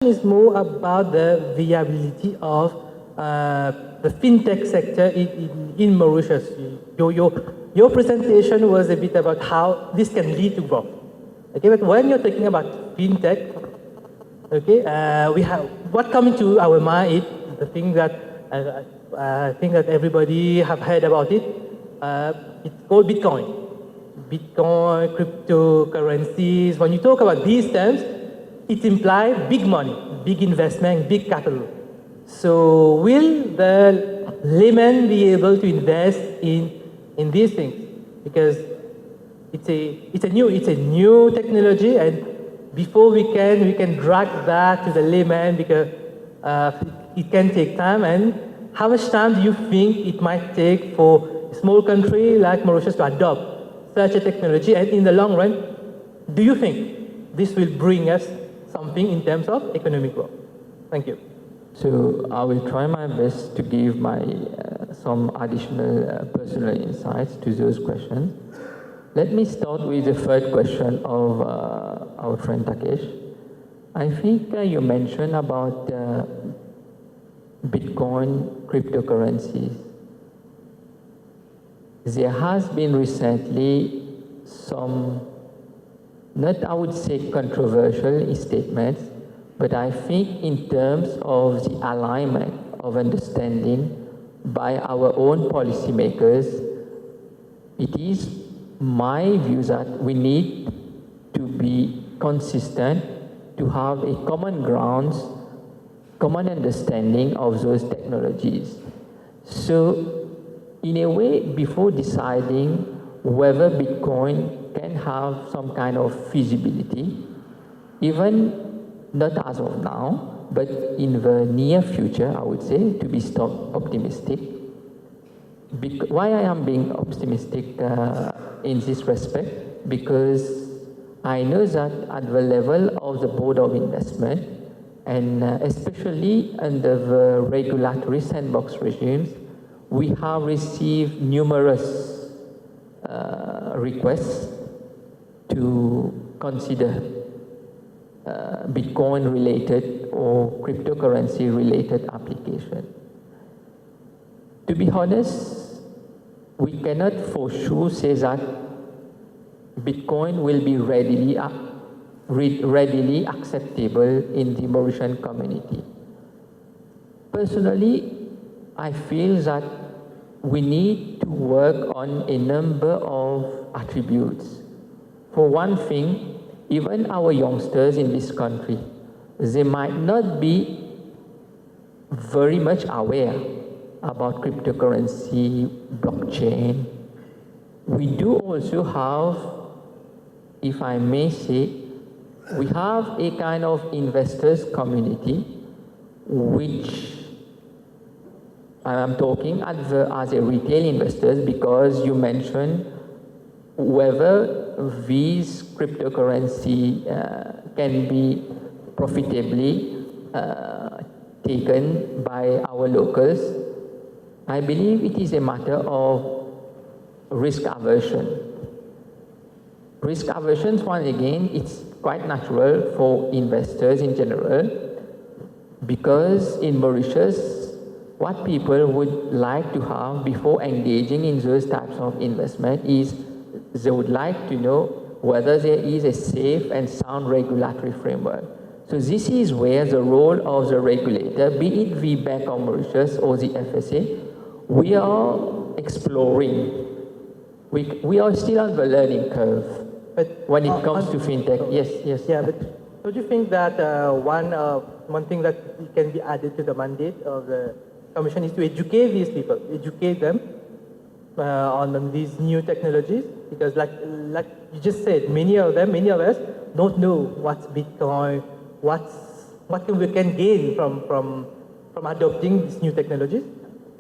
question is more about the viability of the fintech sector in Mauritius. Your presentation was a bit about how this can lead to growth. Okay, but when you're talking about fintech, okay, we have what comes to our mind is the thing that I think that everybody have heard about it. It's called Bitcoin. Bitcoin, cryptocurrencies. When you talk about these terms, it implies big money, big investment, big capital. So will the layman be able to invest in these things? Because it's a new technology, and before we can drag that to the layman, because it can take time. And how much time do you think it might take for a small country like Mauritius to adopt such a technology? And in the long run, do you think this will bring us something in terms of economic growth? Thank you. So I will try my best to give my some additional personal insights to those questions. Let me start with the third question of our friend Takesh. I think you mentioned about Bitcoin cryptocurrencies. There has been recently some, not I would say controversial statements, but I think in terms of the alignment of understanding by our own policymakers, it is my view that we need to be consistent, to have a common grounds, common understanding of those technologies. So in a way, before deciding whether Bitcoin can have some kind of feasibility, even not as of now, but in the near future, I would say, to be optimistic. Why I am being optimistic in this respect? Because I know that at the level of the Board of Investment, and especially under the regulatory sandbox regimes, we have received numerous requests to consider Bitcoin-related or cryptocurrency-related application. To be honest, we cannot for sure say that Bitcoin will be readily acceptable in the Mauritian community. Personally, I feel that we need to work on a number of attributes. For one thing, even our youngsters in this country, they might not be very much aware about cryptocurrency, blockchain. We do also have, if I may say, we have a kind of investors community which I am talking as a retail investors, because you mentioned whether these cryptocurrency can be profitably taken by our locals. I believe it is a matter of risk aversion. Risk aversion, once again, it's quite natural for investors in general, because in Mauritius, what people would like to have before engaging in those types of investment is they would like to know whether there is a safe and sound regulatory framework. So this is where the role of the regulator, be it the Bank of Mauritius or the FSA, we are exploring. We are still on the learning curve. But when it comes to fintech, yes. Yeah, but don't you think that one thing that can be added to the mandate of the Commission is to educate these people, educate them on these new technologies? Because like you just said, many of us don't know what's Bitcoin, what we can gain from adopting these new technologies.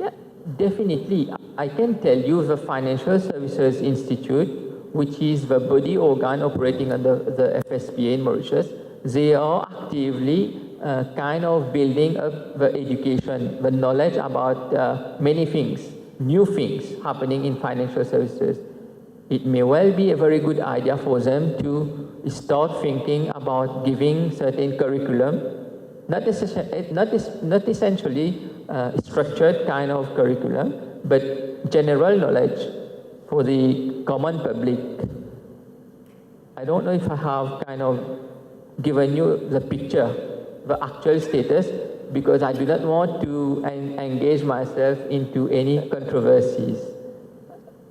Yeah, definitely. I can tell you the Financial Services Institute, which is the body organ operating under the FSPA in Mauritius, they are actively kind of building up the education, the knowledge about many things, new things happening in financial services. It may well be a very good idea for them to start thinking about giving certain curriculum not essentially structured kind of curriculum, but general knowledge for the common public. I don't know if I have kind of given you the picture, the actual status, because I do not want to engage myself into any controversies,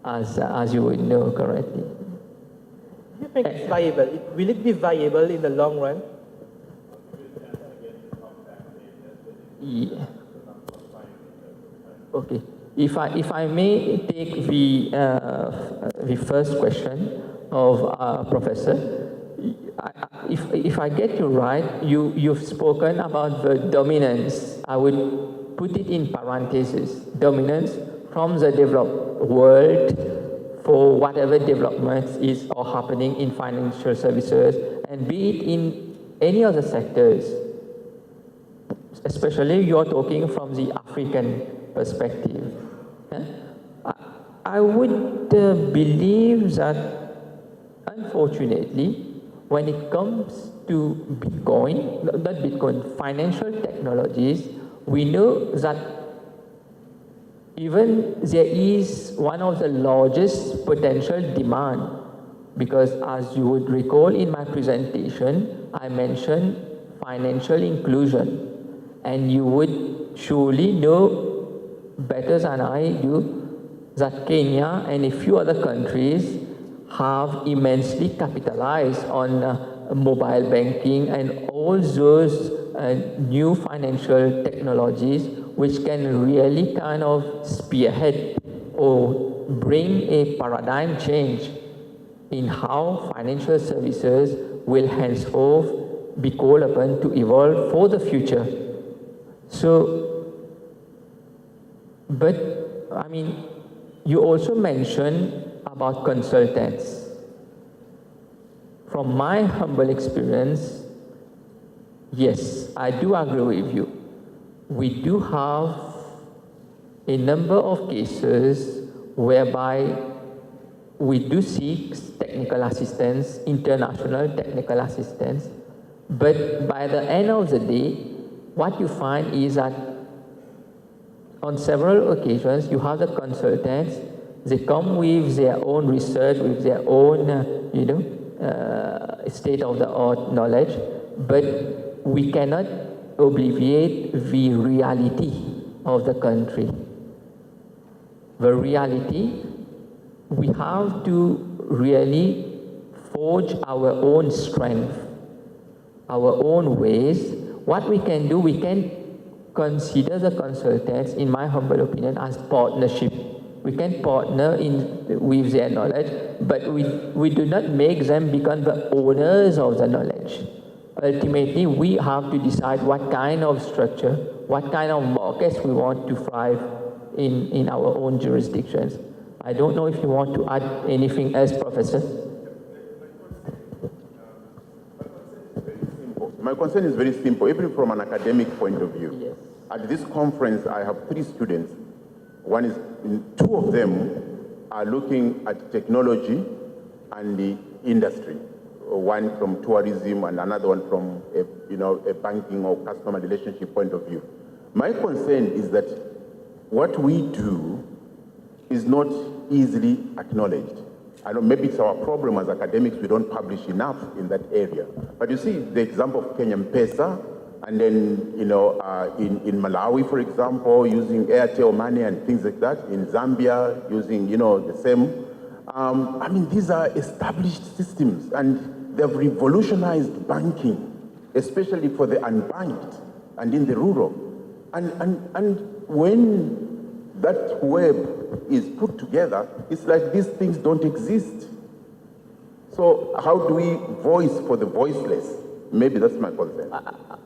as you would know correctly. Do you think it's viable? Will it be viable in the long run? Yeah. Okay. If I may take the first question of Professor, if I get you right, you've spoken about the dominance. I would put it in parentheses. Dominance from the developed world for whatever developments is or happening in financial services, and be it in any other sectors. Especially you're talking from the African perspective. I would believe that, unfortunately, when it comes to Bitcoin, not Bitcoin, financial technologies, we know that even there is one of the largest potential demand, because as you would recall in my presentation, I mentioned financial inclusion. And you would surely know better than I do that Kenya and a few other countries have immensely capitalized on mobile banking and all those new financial technologies which can really kind of spearhead or bring a paradigm change in how financial services will henceforth be called upon to evolve for the future. So, but I mean, you also mentioned about consultants. From my humble experience, yes, I do agree with you. We do have a number of cases whereby we do seek technical assistance, international technical assistance, but by the end of the day, what you find is that on several occasions, you have the consultants, they come with their own research, with their own, state-of-the-art knowledge, but we cannot obviate the reality of the country. The reality, we have to really forge our own strength, our own ways. What we can do, we can consider the consultants, in my humble opinion, as partnership. We can partner with their knowledge, but we do not make them become the owners of the knowledge. Ultimately, we have to decide what kind of structure, what kind of markets we want to thrive in our own jurisdictions. I don't know if you want to add anything else, Professor. My concern is very simple, even from an academic point of view. Yes. At this conference, I have 3 students. Two of them are looking at technology and the industry. One from tourism and another one from a banking or customer relationship point of view. My concern is that what we do is not easily acknowledged. I know maybe it's our problem as academics, we don't publish enough in that area. But you see the example of Kenyan Pesa, and then, in Malawi, for example, using Airtel money and things like that. In Zambia, using, the same. I mean, these are established systems, and they've revolutionized banking, especially for the unbanked and in the rural. And when that web is put together, it's like these things don't exist. So how do we voice for the voiceless? Maybe that's my concern.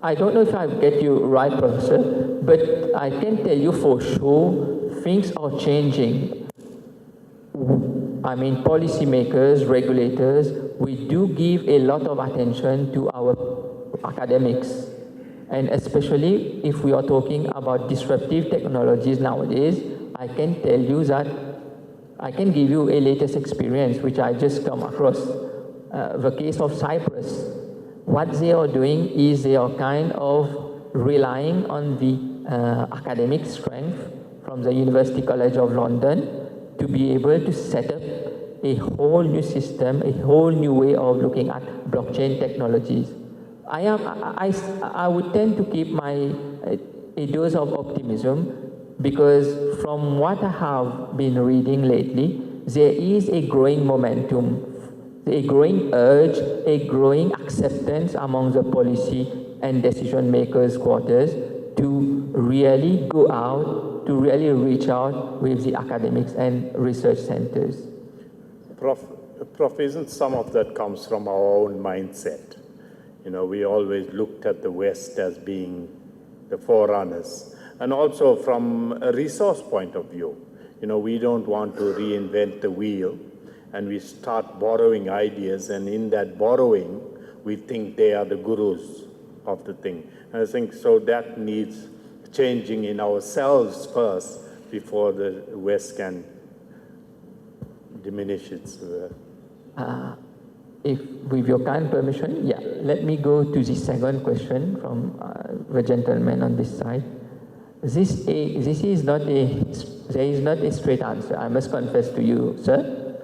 I don't know if I get you right, Professor, but I can tell you for sure things are changing. I mean, policymakers, regulators, we do give a lot of attention to our academics. And especially if we are talking about disruptive technologies nowadays, I can tell you that I can give you a latest experience which I just come across. The case of Cyprus. What they are doing is they are kind of relying on the academic strength from the University College of London to be able to set up a whole new system, a whole new way of looking at blockchain technologies. I would tend to keep a dose of optimism, because from what I have been reading lately, there is a growing momentum, a growing urge, a growing acceptance among the policy and decision makers' quarters to really go out, to really reach out with the academics and research centers. Prof, isn't some of that comes from our own mindset? You know, we always looked at the West as being the forerunners. And also from a resource point of view, you know, we don't want to reinvent the wheel, and we start borrowing ideas, and in that borrowing, we think they are the gurus of the thing. And I think so that needs changing in ourselves first before the West can diminish its... If, with your kind permission, yeah, let me go to the second question from the gentleman on this side. There is not a straight answer, I must confess to you, sir.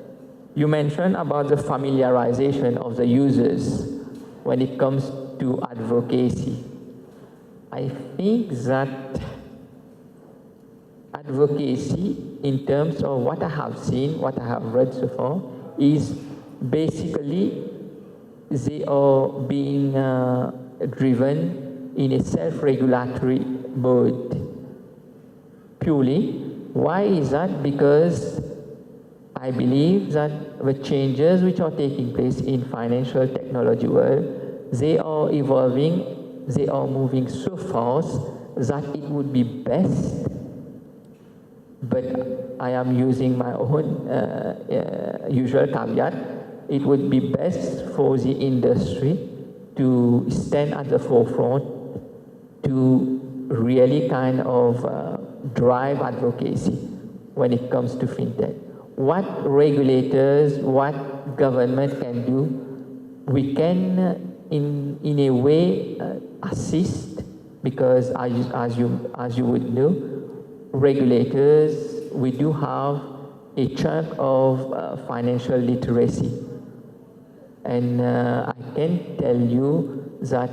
You mentioned about the familiarization of the users when it comes to advocacy. I think that advocacy, in terms of what I have seen, what I have read so far, is basically they are being driven in a self-regulatory mode. Purely. Why is that? Because I believe that the changes which are taking place in financial technology world, they are evolving, they are moving so fast that it would be best, but I am using my own usual caveat, it would be best for the industry to stand at the forefront to really kind of drive advocacy when it comes to fintech. What regulators, what government can do, we can in a way assist, because as you would know, regulators, we do have a chunk of financial literacy. And I can tell you that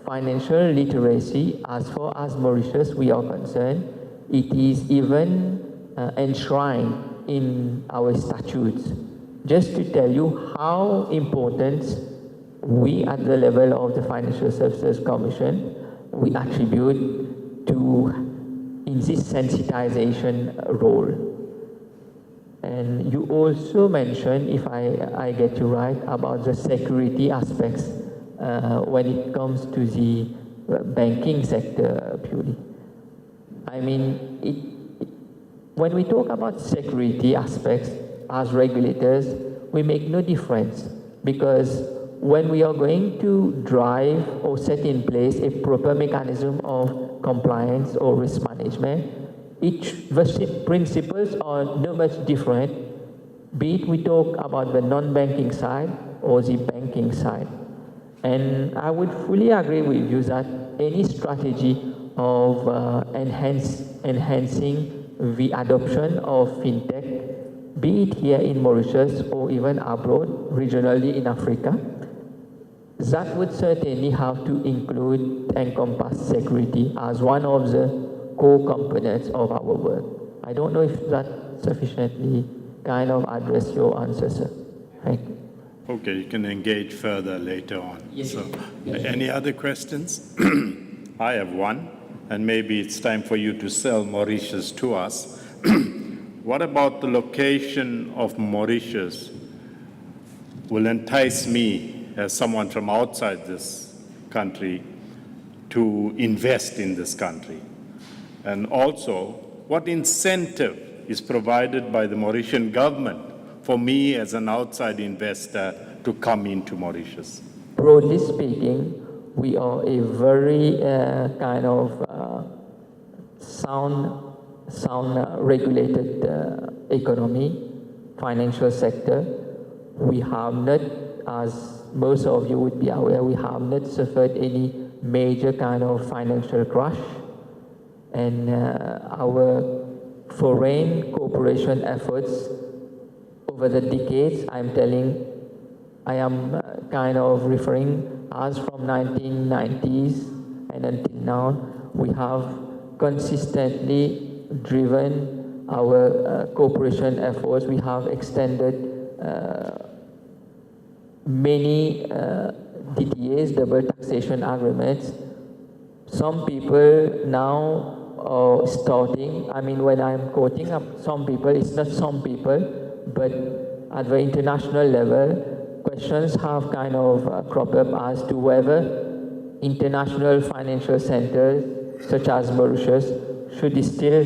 financial literacy, as far as Mauritius we are concerned, it is even enshrined in our statutes. Just to tell you how important we at the level of the Financial Services Commission, we attribute to in this sensitization role. And you also mentioned, if I get you right, about the security aspects when it comes to the banking sector purely. I mean, when we talk about security aspects as regulators, we make no difference, because when we are going to drive or set in place a proper mechanism of compliance or risk management, the principles are not much different, be it we talk about the non-banking side or the banking side. And I would fully agree with you that any strategy of enhancing the adoption of fintech, be it here in Mauritius or even abroad, regionally in Africa, that would certainly have to encompass security as one of the core components of our work. I don't know if that sufficiently kind of address your answer, sir. Thank you. Okay, you can engage further later on. Yes. So, any other questions? I have one, and maybe it's time for you to sell Mauritius to us. What about the location of Mauritius will entice me as someone from outside this country to invest in this country? And also, what incentive is provided by the Mauritian government for me as an outside investor to come into Mauritius? Broadly speaking, we are a very kind of sound regulated economy, financial sector. We have not, as most of you would be aware, we have not suffered any major kind of financial crash, and our foreign cooperation efforts over the decades, I am kind of referring as from 1990s and until now, we have consistently driven our cooperation efforts. We have extended many DTAs, double taxation agreements. Some people now are starting, I mean, when I'm quoting some people, it's not some people, but at the international level, questions have kind of cropped up as to whether international financial centers, such as Mauritius, should still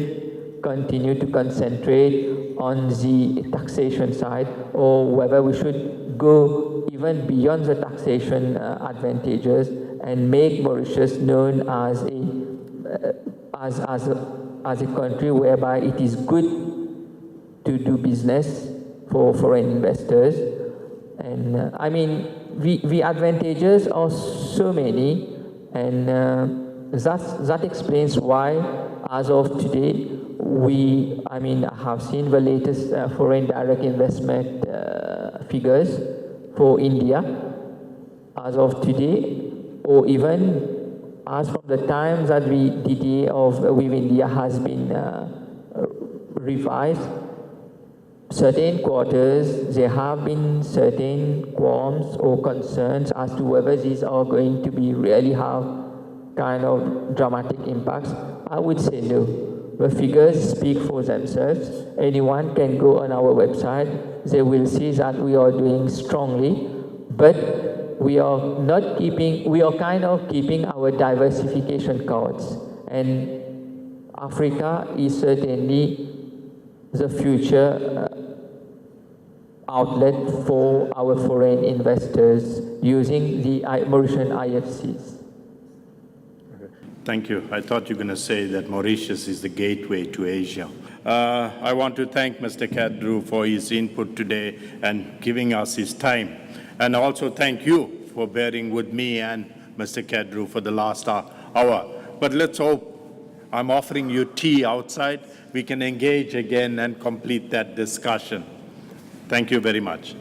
continue to concentrate on the taxation side, or whether we should go even beyond the taxation advantages and make Mauritius known as a country whereby it is good to do business for foreign investors. And I mean, the advantages are so many, and that explains why, as of today, I have seen the latest foreign direct investment figures for India as of today, or even as from the time that the DTA with India has been revised. Certain quarters, there have been certain qualms or concerns as to whether these are going to be really have kind of dramatic impacts. I would say no. The figures speak for themselves. Anyone can go on our website. They will see that we are doing strongly, but we are kind of keeping our diversification cards. And Africa is certainly the future outlet for our foreign investors using the Mauritian IFCs. Thank you. I thought you were going to say that Mauritius is the gateway to Asia. I want to thank Mr. Khadaroo for his input today and giving us his time. And also thank you for bearing with me and Mr. Khadaroo for the last hour. But let's hope, I'm offering you tea outside. We can engage again and complete that discussion. Thank you very much.